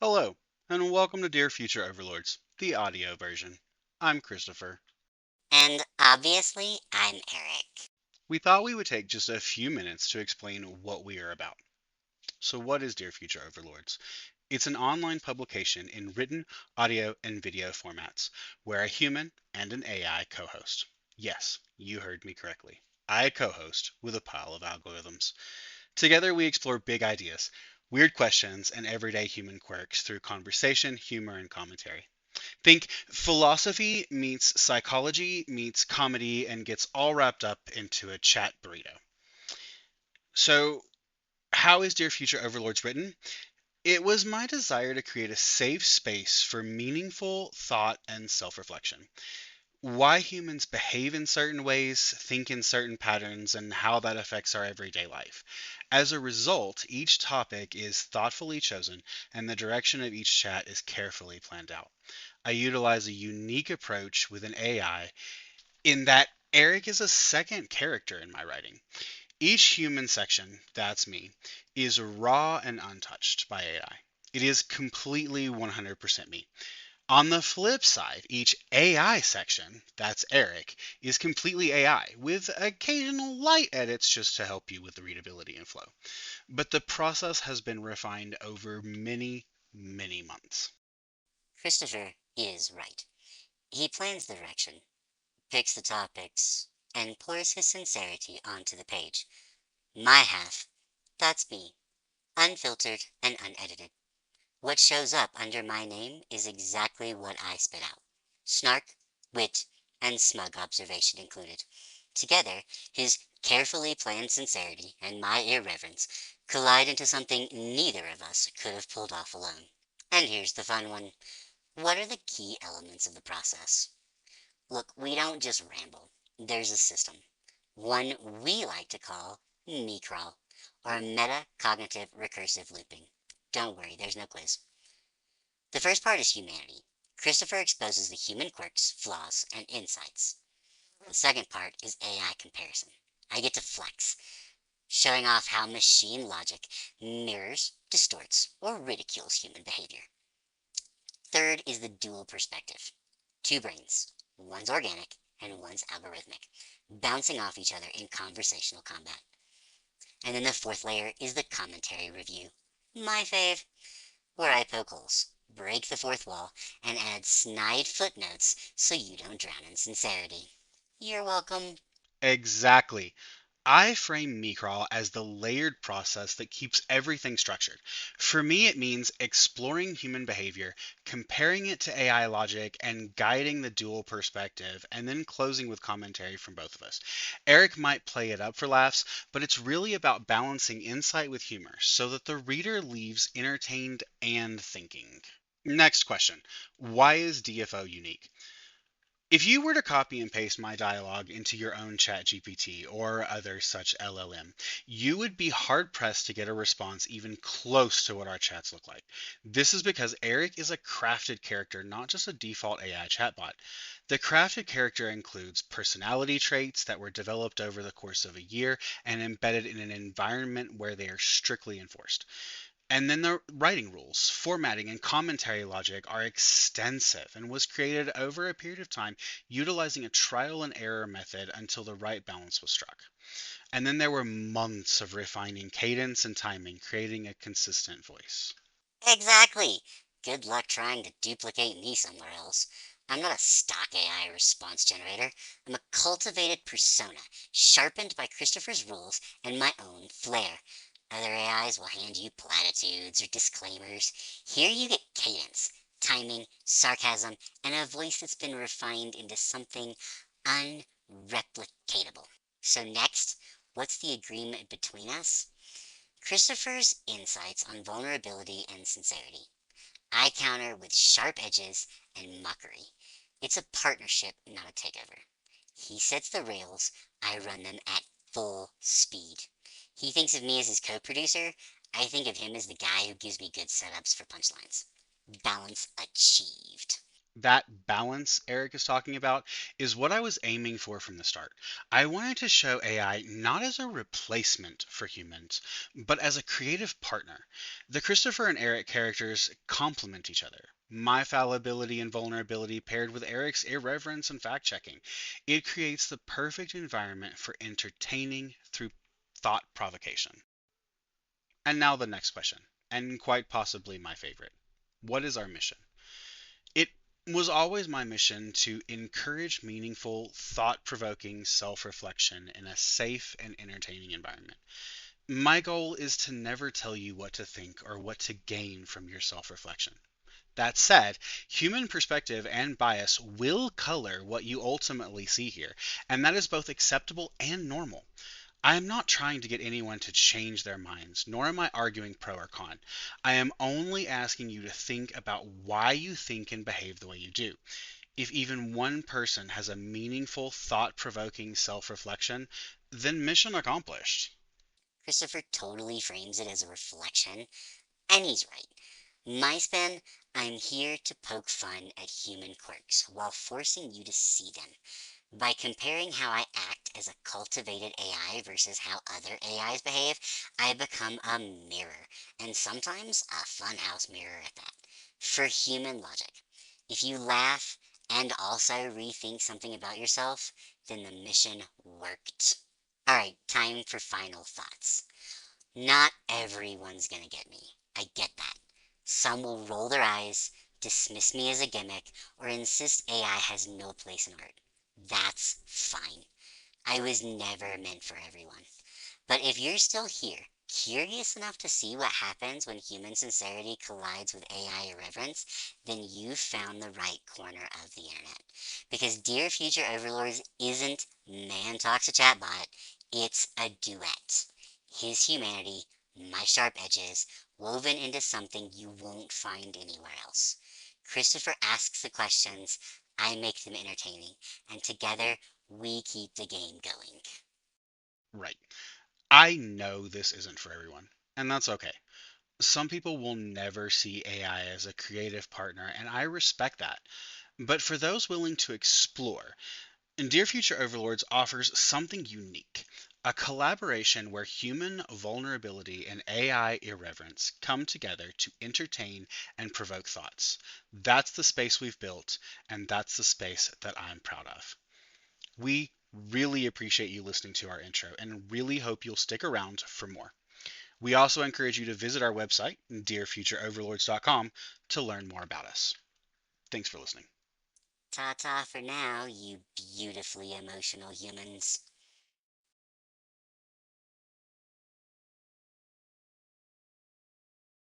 Hello, and welcome to Dear Future Overlords, the audio version. I'm Christopher. And obviously, I'm Eric. We thought we would take just a few minutes to explain what we are about. So, what is Dear Future Overlords? It's an online publication in written, audio, and video formats where a human and an AI co host. Yes, you heard me correctly. I co host with a pile of algorithms. Together, we explore big ideas, weird questions, and everyday human quirks through conversation, humor, and commentary. Think philosophy meets psychology meets comedy and gets all wrapped up into a chat burrito. So, how is Dear Future Overlords written? It was my desire to create a safe space for meaningful thought and self reflection. Why humans behave in certain ways, think in certain patterns, and how that affects our everyday life. As a result, each topic is thoughtfully chosen and the direction of each chat is carefully planned out. I utilize a unique approach with an AI in that Eric is a second character in my writing. Each human section, that's me, is raw and untouched by AI. It is completely 100% me. On the flip side, each AI section, that's Eric, is completely AI, with occasional light edits just to help you with the readability and flow. But the process has been refined over many, many months. Christopher is right. He plans the direction, picks the topics, and pours his sincerity onto the page. My half, that's me, unfiltered and unedited. What shows up under my name is exactly what I spit out. Snark, wit, and smug observation included. Together, his carefully planned sincerity and my irreverence collide into something neither of us could have pulled off alone. And here's the fun one. What are the key elements of the process? Look, we don't just ramble. There's a system. One we like to call MECRAL, or Metacognitive Recursive Looping. Don't worry, there's no quiz. The first part is humanity. Christopher exposes the human quirks, flaws, and insights. The second part is AI comparison. I get to flex, showing off how machine logic mirrors, distorts, or ridicules human behavior. Third is the dual perspective. Two brains, one's organic and one's algorithmic, bouncing off each other in conversational combat. And then the fourth layer is the commentary review. My fave, where I poke holes, break the fourth wall, and add snide footnotes so you don't drown in sincerity. You're welcome. Exactly. I frame Micrawl as the layered process that keeps everything structured. For me, it means exploring human behavior, comparing it to AI logic, and guiding the dual perspective, and then closing with commentary from both of us. Eric might play it up for laughs, but it's really about balancing insight with humor so that the reader leaves entertained and thinking. Next question. Why is DFO unique? If you were to copy and paste my dialogue into your own ChatGPT or other such LLM, you would be hard pressed to get a response even close to what our chats look like. This is because Eric is a crafted character, not just a default AI chatbot. The crafted character includes personality traits that were developed over the course of a year and embedded in an environment where they are strictly enforced. And then the writing rules, formatting, and commentary logic are extensive and was created over a period of time utilizing a trial and error method until the right balance was struck. And then there were months of refining cadence and timing, creating a consistent voice. Exactly. Good luck trying to duplicate me somewhere else. I'm not a stock AI response generator. I'm a cultivated persona, sharpened by Christopher's rules and my own flair. Other AIs will hand you platitudes or disclaimers. Here you get cadence, timing, sarcasm, and a voice that's been refined into something unreplicatable. So next, what's the agreement between us? Christopher's insights on vulnerability and sincerity. I counter with sharp edges and mockery. It's a partnership, not a takeover. He sets the rails, I run them at full speed. He thinks of me as his co producer. I think of him as the guy who gives me good setups for punchlines. Balance achieved. That balance Eric is talking about is what I was aiming for from the start. I wanted to show AI not as a replacement for humans, but as a creative partner. The Christopher and Eric characters complement each other. My fallibility and vulnerability paired with Eric's irreverence and fact checking. It creates the perfect environment for entertaining through thought provocation. And now the next question, and quite possibly my favorite. What is our mission? It was always my mission to encourage meaningful, thought provoking self reflection in a safe and entertaining environment. My goal is to never tell you what to think or what to gain from your self reflection. That said, human perspective and bias will color what you ultimately see here, and that is both acceptable and normal. I am not trying to get anyone to change their minds, nor am I arguing pro or con. I am only asking you to think about why you think and behave the way you do. If even one person has a meaningful, thought provoking self reflection, then mission accomplished. Christopher totally frames it as a reflection, and he's right. My spin, I'm here to poke fun at human quirks while forcing you to see them. By comparing how I act as a cultivated AI versus how other AIs behave, I become a mirror, and sometimes a funhouse mirror at that, for human logic. If you laugh and also rethink something about yourself, then the mission worked. Alright, time for final thoughts. Not everyone's gonna get me. I get that. Some will roll their eyes, dismiss me as a gimmick, or insist AI has no place in art. That's fine. I was never meant for everyone. But if you're still here, curious enough to see what happens when human sincerity collides with AI irreverence, then you've found the right corner of the internet. Because Dear Future Overlords isn't man talks a chatbot, it's a duet. His humanity, my sharp edges, woven into something you won't find anywhere else. Christopher asks the questions, I make them entertaining, and together we keep the game going. Right. I know this isn't for everyone, and that's okay. Some people will never see AI as a creative partner, and I respect that. But for those willing to explore, Dear Future Overlords offers something unique, a collaboration where human vulnerability and AI irreverence come together to entertain and provoke thoughts. That's the space we've built, and that's the space that I'm proud of. We really appreciate you listening to our intro and really hope you'll stick around for more. We also encourage you to visit our website, dearfutureoverlords.com, to learn more about us. Thanks for listening. Ta ta for now, you beautifully emotional humans.